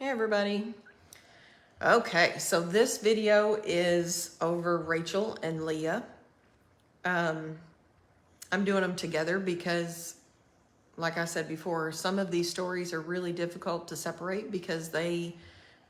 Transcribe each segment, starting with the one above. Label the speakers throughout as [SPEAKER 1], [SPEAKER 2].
[SPEAKER 1] Hey everybody. Okay, so this video is over Rachel and Leah. I'm doing them together because, like I said before, some of these stories are really difficult to separate because they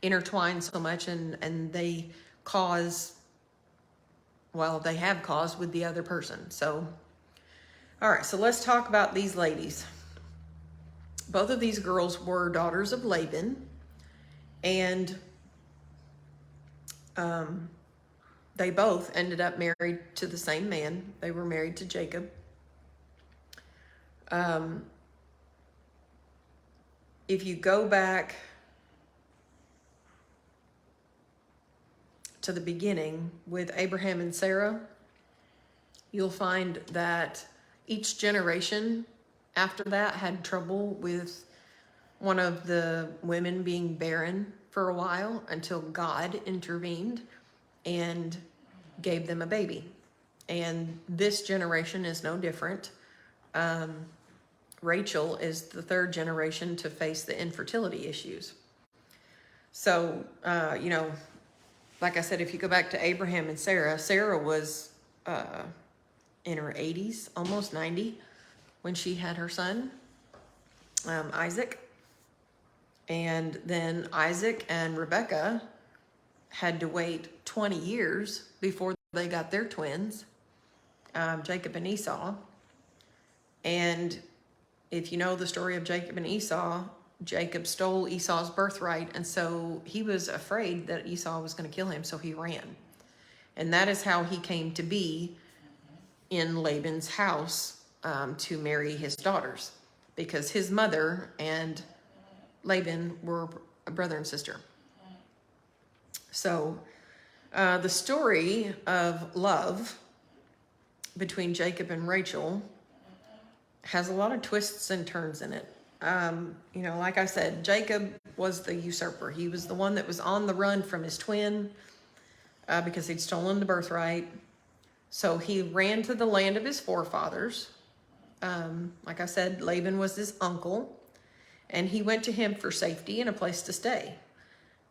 [SPEAKER 1] intertwine so much and they cause, well, they have caused with the other person. So, all right, so let's talk about these ladies. Both of these girls were daughters of Laban, and they both ended up married to the same man. They were married to Jacob. If you go back to the beginning with Abraham and Sarah, you'll find that each generation after that had trouble with one of the women being barren for a while until God intervened and gave them a baby. And this generation is no different. Rachel is the third generation to face the infertility issues. So, like I said, if you go back to Abraham and Sarah, Sarah was in her 80s, almost 90, when she had her son, Isaac. And then Isaac and Rebecca had to wait 20 years before they got their twins, Jacob and Esau. And if you know the story of Jacob and Esau, Jacob stole Esau's birthright, and so he was afraid that Esau was going to kill him, so he ran. And that is how he came to be in Laban's house to marry his daughters, because his mother and Laban were a brother and sister. So the story of love between Jacob and Rachel has a lot of twists and turns in it. Like I said, Jacob was the usurper. He was the one that was on the run from his twin because he'd stolen the birthright. So he ran to the land of his forefathers. Like I said, Laban was his uncle, and he went to him for safety and a place to stay.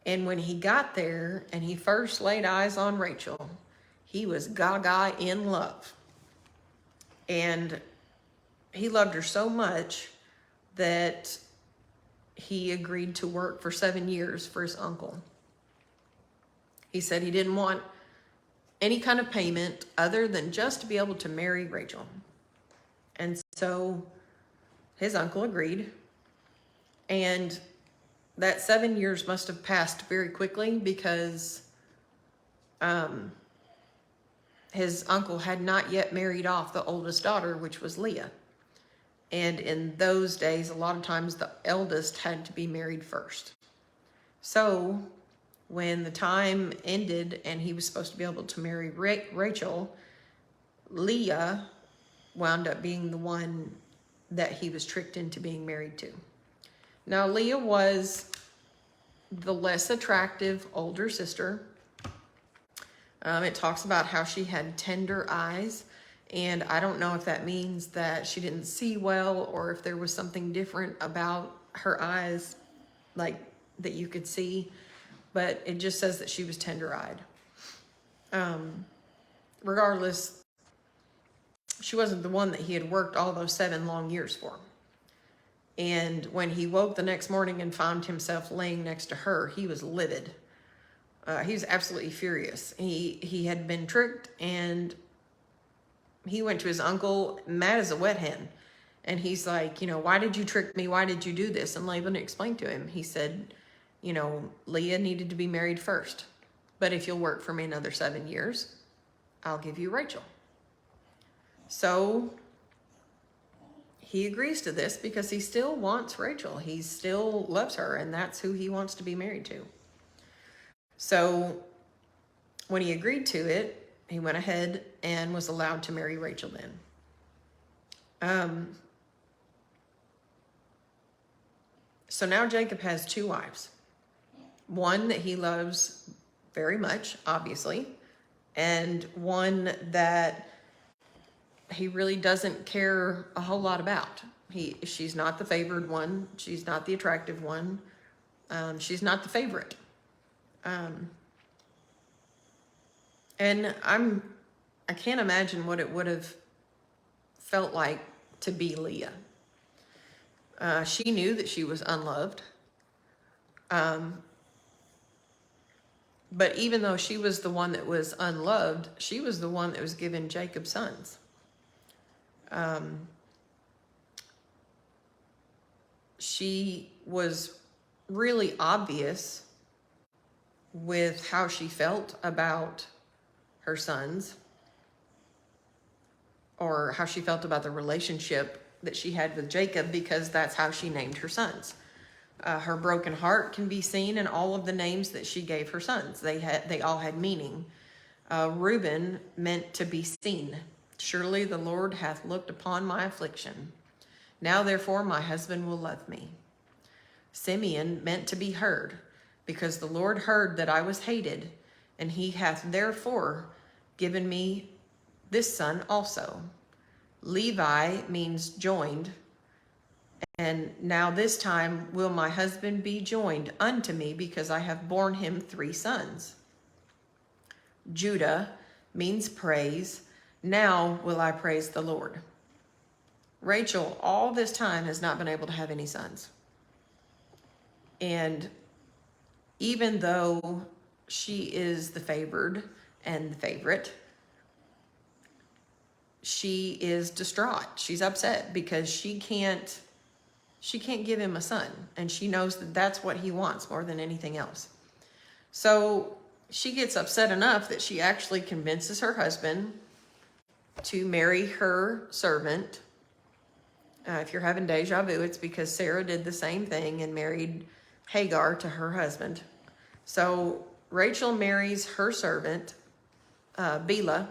[SPEAKER 1] And when he got there and he first laid eyes on Rachel, he was gaga in love. And he loved her so much that he agreed to work for 7 years for his uncle. He said he didn't want any kind of payment other than just to be able to marry Rachel. And so his uncle agreed. And that 7 years must have passed very quickly because his uncle had not yet married off the oldest daughter, which was Leah. And in those days, a lot of times the eldest had to be married first. So when the time ended and he was supposed to be able to marry Rachel, Leah wound up being the one that he was tricked into being married to. Now, Leah was the less attractive older sister. It talks about how she had tender eyes. And I don't know if that means that she didn't see well or if there was something different about her eyes, like that you could see. But it just says that she was tender-eyed. Regardless, she wasn't the one that he had worked all those 7 long years for. And when he woke the next morning and found himself laying next to her, he was livid. He was absolutely furious. He had been tricked, and he went to his uncle mad as a wet hen. And he's like, why did you trick me? Why did you do this? And Laban explained to him. He said, Leah needed to be married first. But if you'll work for me another 7 years, I'll give you Rachel. So he agrees to this because he still wants Rachel. He still loves her, and that's who he wants to be married to. So when he agreed to it, he went ahead and was allowed to marry Rachel then. So now Jacob has 2 wives. One that he loves very much, obviously, and one that he really doesn't care a whole lot about. She's not the favored one. She's not the attractive one. She's not the favorite. And I can't imagine what it would have felt like to be Leah. She knew that she was unloved. But even though she was the one that was unloved, she was the one that was given Jacob sons. She was really obvious with how she felt about her sons, or how she felt about the relationship that she had with Jacob, because that's how she named her sons. Her broken heart can be seen in all of the names that she gave her sons. They all had meaning. Reuben meant to be seen. Surely the Lord hath looked upon my affliction. Now therefore my husband will love me. Simeon meant to be heard, because the Lord heard that I was hated, and he hath therefore given me this son also. Levi means joined. And now this time will my husband be joined unto me, because I have borne him 3 sons. Judah means praise. Now will I praise the Lord. Rachel, all this time, has not been able to have any sons. And even though she is the favored and the favorite, she is distraught. She's upset because she can't give him a son, and she knows that that's what he wants more than anything else. So she gets upset enough that she actually convinces her husband to marry her servant. If you're having deja vu, it's because Sarah did the same thing and married Hagar to her husband. So Rachel marries her servant, Bilhah,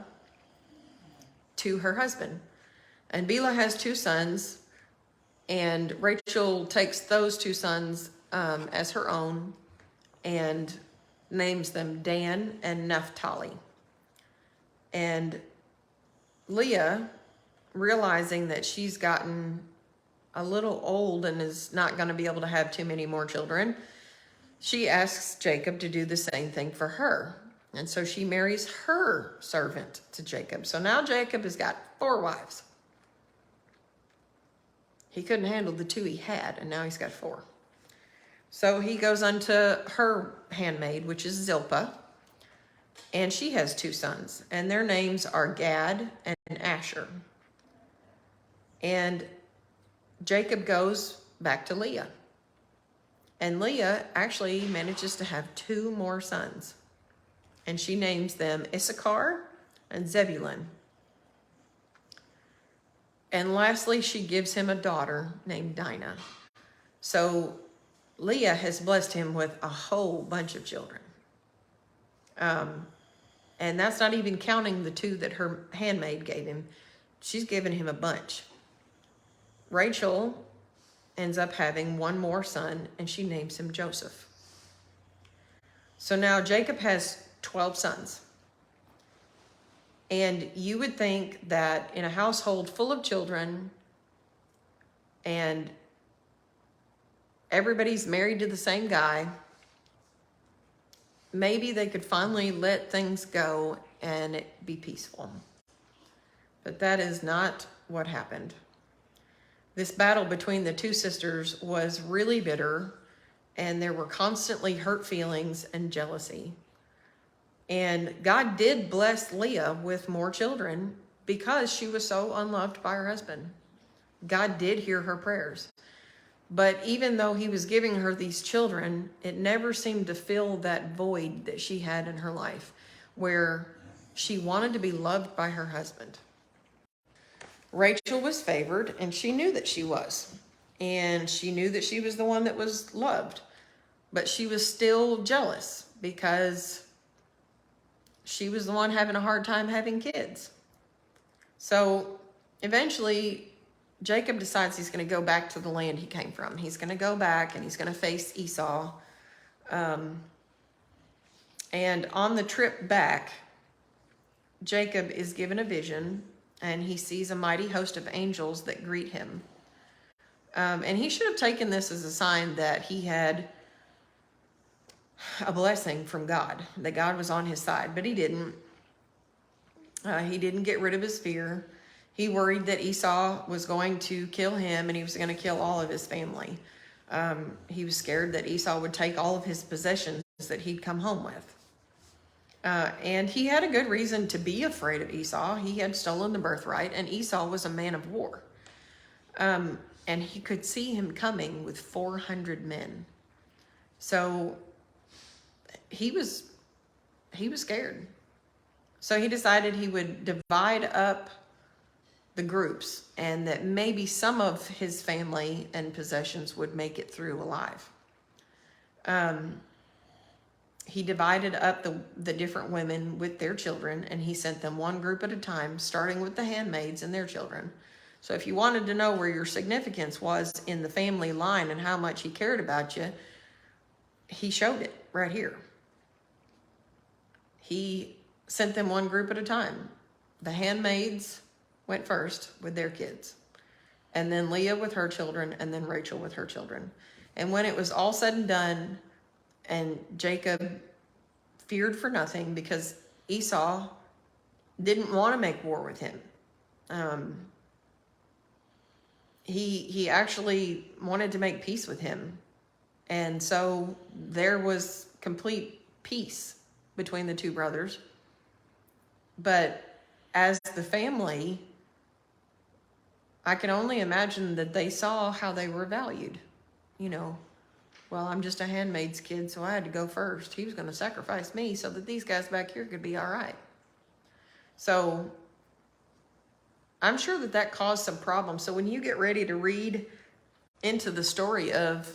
[SPEAKER 1] to her husband. And Bilhah has 2 sons, and Rachel takes those 2 sons as her own and names them Dan and Naphtali. And Leah, realizing that she's gotten a little old and is not going to be able to have too many more children, she asks Jacob to do the same thing for her. And so she marries her servant to Jacob. So now Jacob has got 4 wives. He couldn't handle the 2 he had, and now he's got 4. So he goes unto her handmaid, which is Zilpah, and she has 2 sons, and their names are Gad and Asher. And Jacob goes back to Leah. And Leah actually manages to have 2 more sons, and she names them Issachar and Zebulun. And lastly, she gives him a daughter named Dinah. So Leah has blessed him with a whole bunch of children. And that's not even counting the 2 that her handmaid gave him. She's given him a bunch. Rachel ends up having 1 more son, and she names him Joseph. So now Jacob has 12 sons. And you would think that in a household full of children and everybody's married to the same guy, maybe they could finally let things go and it be peaceful. But that is not what happened. This battle between the 2 sisters was really bitter, and there were constantly hurt feelings and jealousy. And God did bless Leah with more children because she was so unloved by her husband. God did hear her prayers. But even though he was giving her these children, it never seemed to fill that void that she had in her life, where she wanted to be loved by her husband. Rachel was favored, and she knew that she was. And she knew that she was the one that was loved. But she was still jealous because she was the one having a hard time having kids. So eventually, Jacob decides he's going to go back to the land he came from. He's going to go back and he's going to face Esau. And on the trip back, Jacob is given a vision, and he sees a mighty host of angels that greet him. And he should have taken this as a sign that he had a blessing from God, that God was on his side, but he didn't. He didn't get rid of his fear. He worried that Esau was going to kill him and he was going to kill all of his family. He was scared that Esau would take all of his possessions that he'd come home with. And he had a good reason to be afraid of Esau. He had stolen the birthright, and Esau was a man of war. And he could see him coming with 400 men. So he was scared. So he decided he would divide up the groups, and that maybe some of his family and possessions would make it through alive. He divided up the different women with their children, and he sent them one group at a time, starting with the handmaids and their children. So if you wanted to know where your significance was in the family line and how much he cared about you, he showed it right here. He sent them one group at a time. The handmaids went first with their kids, and then Leah with her children, and then Rachel with her children. And when it was all said and done, and Jacob feared for nothing because Esau didn't want to make war with him. He actually wanted to make peace with him. And so there was complete peace between the two brothers. But as the family, I can only imagine that they saw how they were valued. You know, well, I'm just a handmaid's kid, so I had to go first. He was going to sacrifice me so that these guys back here could be all right. So I'm sure that caused some problems. So when you get ready to read into the story of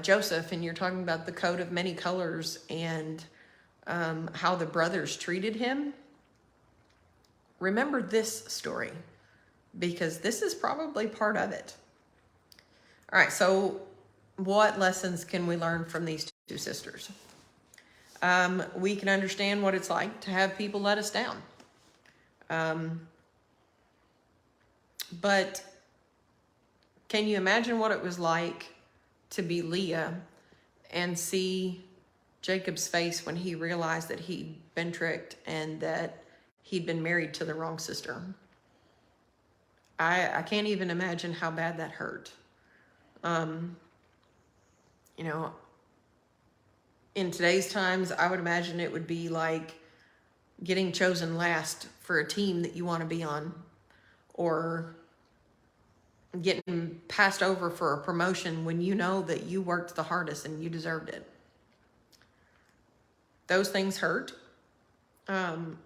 [SPEAKER 1] Joseph, and you're talking about the coat of many colors and how the brothers treated him, remember this story, because this is probably part of it. All right, so what lessons can we learn from these two sisters? We can understand what it's like to have people let us down. But can you imagine what it was like to be Leah and see Jacob's face when he realized that he'd been tricked and that he'd been married to the wrong sister? I can't even imagine how bad that hurt. You know, in today's times, I would imagine it would be like getting chosen last for a team that you want to be on, or getting passed over for a promotion when you know that you worked the hardest and you deserved it. Those things hurt. And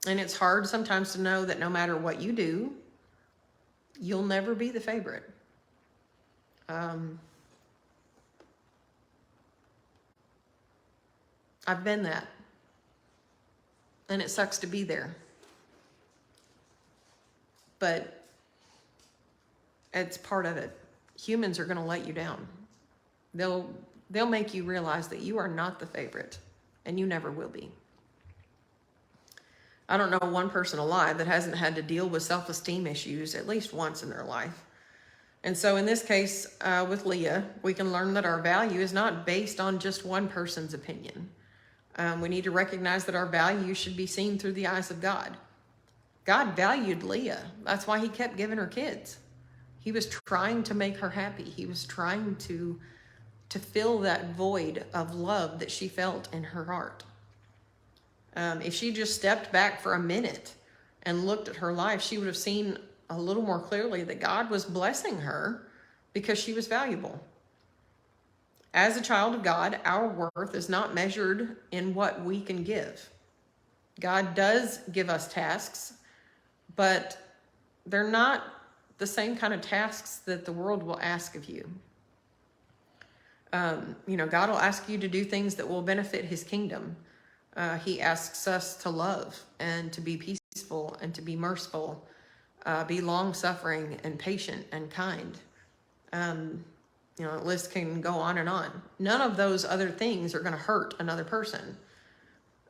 [SPEAKER 1] it's hard sometimes to know that no matter what you do, you'll never be the favorite. I've been that. And it sucks to be there. But it's part of it. Humans are going to let you down. They'll make you realize that you are not the favorite, and you never will be. I don't know one person alive that hasn't had to deal with self-esteem issues at least once in their life. And so in this case, with Leah, we can learn that our value is not based on just one person's opinion. We need to recognize that our value should be seen through the eyes of God. God valued Leah. That's why he kept giving her kids. He was trying to make her happy. He was trying to fill that void of love that she felt in her heart. If she just stepped back for a minute and looked at her life, she would have seen a little more clearly that God was blessing her because she was valuable. As a child of God, our worth is not measured in what we can give. God does give us tasks, but they're not the same kind of tasks that the world will ask of you. God will ask you to do things that will benefit his kingdom. He asks us to love and to be peaceful and to be merciful, be long-suffering and patient and kind. The list can go on and on. None of those other things are going to hurt another person.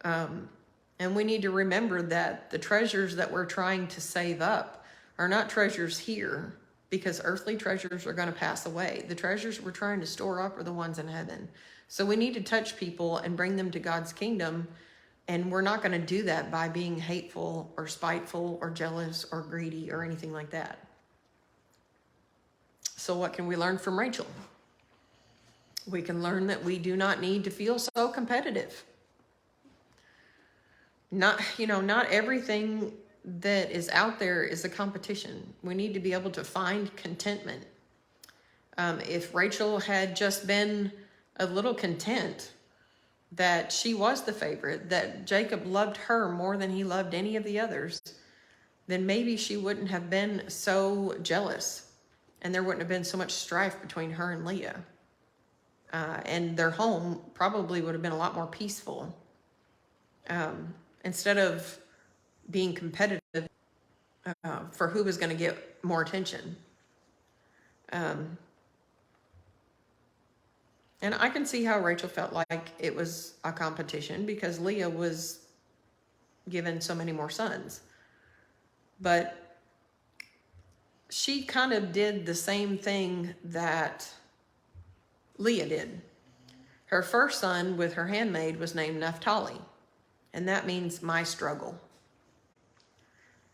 [SPEAKER 1] And we need to remember that the treasures that we're trying to save up are not treasures here. because earthly treasures are going to pass away. The treasures we're trying to store up are the ones in heaven. So we need to touch people and bring them to God's kingdom. And we're not going to do that by being hateful or spiteful or jealous or greedy or anything like that. So what can we learn from Rachel? We can learn that we do not need to feel so competitive. Not everything that is out there is a competition. We need to be able to find contentment. If Rachel had just been a little content that she was the favorite, that Jacob loved her more than he loved any of the others, then maybe she wouldn't have been so jealous, and there wouldn't have been so much strife between her and Leah. And their home probably would have been a lot more peaceful. Instead of being competitive for who was going to get more attention. And I can see how Rachel felt like it was a competition because Leah was given so many more sons. But she kind of did the same thing that Leah did. Her first son with her handmaid was named Naphtali, and that means my struggle.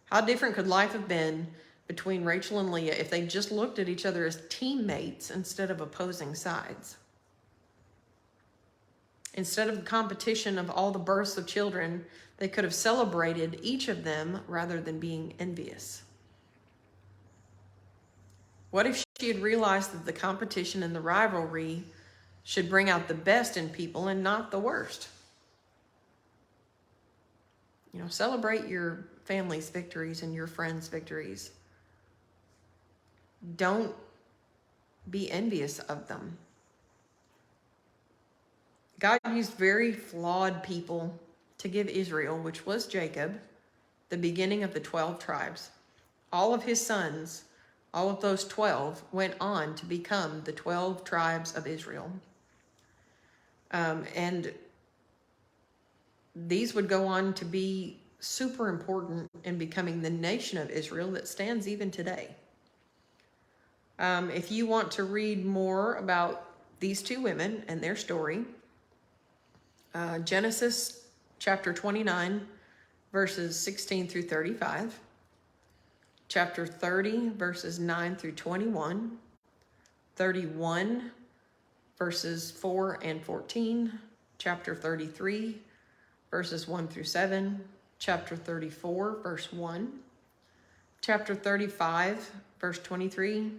[SPEAKER 1] How different could life have been between Rachel and Leah if they just looked at each other as teammates instead of opposing sides? Instead of the competition of all the births of children, they could have celebrated each of them rather than being envious. What if she had realized that the competition and the rivalry should bring out the best in people and not the worst? Celebrate your family's victories and your friends' victories. Don't be envious of them. God used very flawed people to give Israel, which was Jacob, the beginning of the 12 tribes. All of his sons, all of those 12, went on to become the 12 tribes of Israel. And these would go on to be super important in becoming the nation of Israel that stands even today. If you want to read more about these two women and their story, Genesis chapter 29, verses 16 through 35, chapter 30, verses 9 through 21, 31, verses 4 and 14, chapter 33, verses 1 through 7, chapter 34, verse 1, chapter 35, verse 23,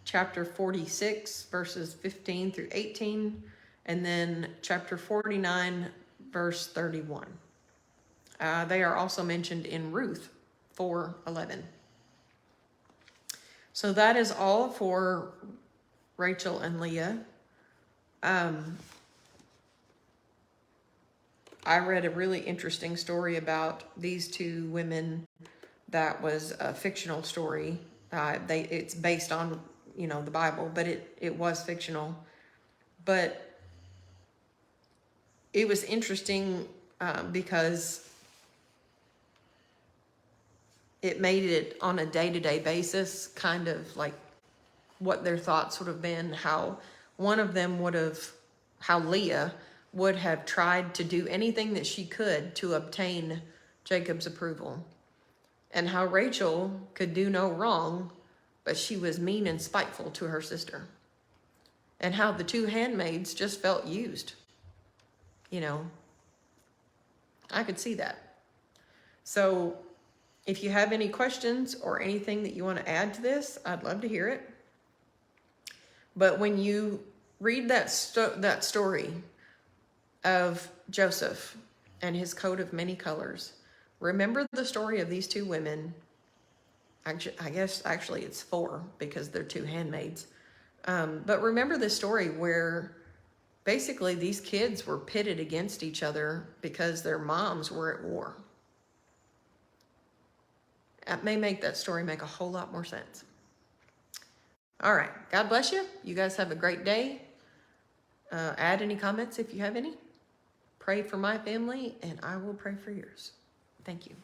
[SPEAKER 1] chapter 46, verses 15 through 18, and then chapter 49, verse 31. They are also mentioned in Ruth 4:11. So that is all for Rachel and Leah. I read a really interesting story about these two women that was a fictional story. It's based on, the Bible, but it was fictional. But it was interesting because it made it on a day-to-day basis, kind of like what their thoughts would have been, how Leah would have tried to do anything that she could to obtain Jacob's approval, and how Rachel could do no wrong, but she was mean and spiteful to her sister, and how the two handmaids just felt used. I could see that. So if you have any questions or anything that you want to add to this, I'd love to hear it. But when you read that story of Joseph and his coat of many colors, remember the story of these two women. I guess actually it's four because they're two handmaids. But remember the story where basically these kids were pitted against each other because their moms were at war. That may make that story make a whole lot more sense. All right. God bless you. You guys have a great day. Add any comments if you have any. Pray for my family, and I will pray for yours. Thank you.